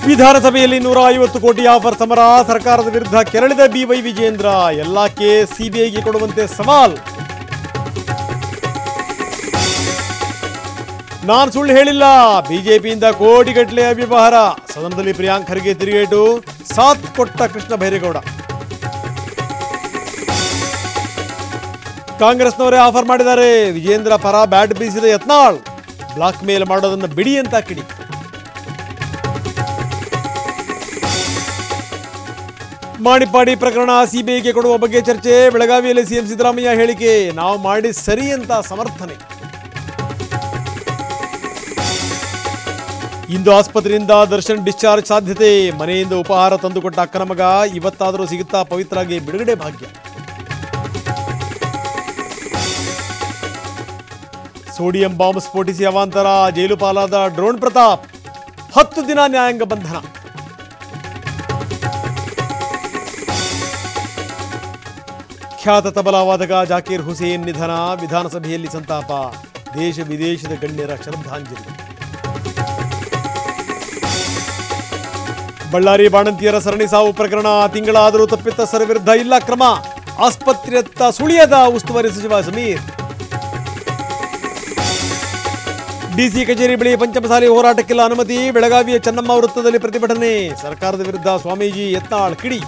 ವಿಧಾನಸಭೆಯಲ್ಲಿ 150 ಕೋಟಿ ಆಫರ್ ಸಮರ, ಸರ್ಕಾರದ ವಿರುದ್ಧ ಕೆರಳಿದ ಬಿವೈ ವಿಜೇಂದ್ರ. ಎಲ್ಲ ಕೇಸ್ ಸಿಬಿಐಗೆ ಕೊಡುವಂತೆ ಸವಾಲ್. ನಾನು ಸುಳ್ಳು ಹೇಳಿಲ್ಲ, ಬಿಜೆಪಿಯಿಂದ ಕೋಟಿಗಟ್ಟಲೆ ಅವ್ಯವಹಾರ. ಸದನದಲ್ಲಿ ಪ್ರಿಯಾಂಕ್ ಖರ್ಗೆ ತಿರುಗೇಟು, ಸಾಥ್ ಕೊಟ್ಟ ಕೃಷ್ಣ ಬೈರೇಗೌಡ. ಕಾಂಗ್ರೆಸ್ನವರೇ ಆಫರ್ ಮಾಡಿದ್ದಾರೆ. ವಿಜೇಂದ್ರ ಪರ ಬ್ಯಾಟ್ ಬೀಸಿದ ಯತ್ನಾಳ್. ಬ್ಲಾಕ್ ಮೇಲ್ ಮಾಡೋದನ್ನು ಬಿಡಿ ಅಂತ ಕಿಡಿ. ಮಾಣಿಪ್ಪಾಡಿ ಪ್ರಕರಣ ಸಿಬಿಐಗೆ ಕೊಡುವ ಬಗ್ಗೆ ಚರ್ಚೆ. ಬೆಳಗಾವಿಯಲ್ಲಿ ಸಿಎಂ ಸಿದ್ದರಾಮಯ್ಯ ಹೇಳಿಕೆ, ನಾವು ಮಾಡಿ ಸರಿ ಅಂತ ಸಮರ್ಥನೆ. ಇಂದು ಆಸ್ಪತ್ರೆಯಿಂದ ದರ್ಶನ್ ಡಿಸ್ಚಾರ್ಜ್ ಸಾಧ್ಯತೆ. ಮನೆಯಿಂದ ಉಪಹಾರ ತಂದುಕೊಟ್ಟ ಅಕ್ಕನ ಮಗ, ಇವತ್ತಾದರೂ ಸಿಗುತ್ತಾ ಪವಿತ್ರಾಗೆ ಬಿಡುಗಡೆ ಭಾಗ್ಯ. ಸೋಡಿಯಂ ಬಾಂಬ್ ಸ್ಫೋಟಿಸಿ ಅವಾಂತರ, ಜೈಲು ಪಾಲಾದ ಡ್ರೋನ್ ಪ್ರತಾಪ್. 10 ದಿನ ನ್ಯಾಯಾಂಗ ಬಂಧನ. ಖ್ಯಾತ ತಬಲಾ ವಾದಕ ಜಾಕೀರ್ ಹುಸೇನ್ ನಿಧನ, ವಿಧಾನಸಭೆಯಲ್ಲಿ ಸಂತಾಪ. ದೇಶ ವಿದೇಶದ ಗಣ್ಯರ ಶ್ರದ್ಧಾಂಜಲಿ. ಬಳ್ಳಾರಿ ಬಾಣಂತಿಯರ ಸರಣಿ ಸಾವು ಪ್ರಕರಣ, ತಿಂಗಳಾದರೂ ತಪ್ಪಿತಸ್ಥರ ವಿರುದ್ಧ ಇಲ್ಲ ಕ್ರಮ. ಆಸ್ಪತ್ರೆಯತ್ತ ಸುಳಿಯದ ಉಸ್ತುವಾರಿ ಸಚಿವ ಸಮೀರ್. ಡಿಸಿ ಕಚೇರಿ ಬಳಿ ಪಂಚಮಸಾಲಿ ಹೋರಾಟಕ್ಕೆಲ್ಲ ಅನುಮತಿ. ಬೆಳಗಾವಿಯ ಚೆನ್ನಮ್ಮ ವೃತ್ತದಲ್ಲಿ ಪ್ರತಿಭಟನೆ. ಸರ್ಕಾರದ ವಿರುದ್ಧ ಸ್ವಾಮೀಜಿ ಯತ್ನಾಳ್ ಕಿಡಿ.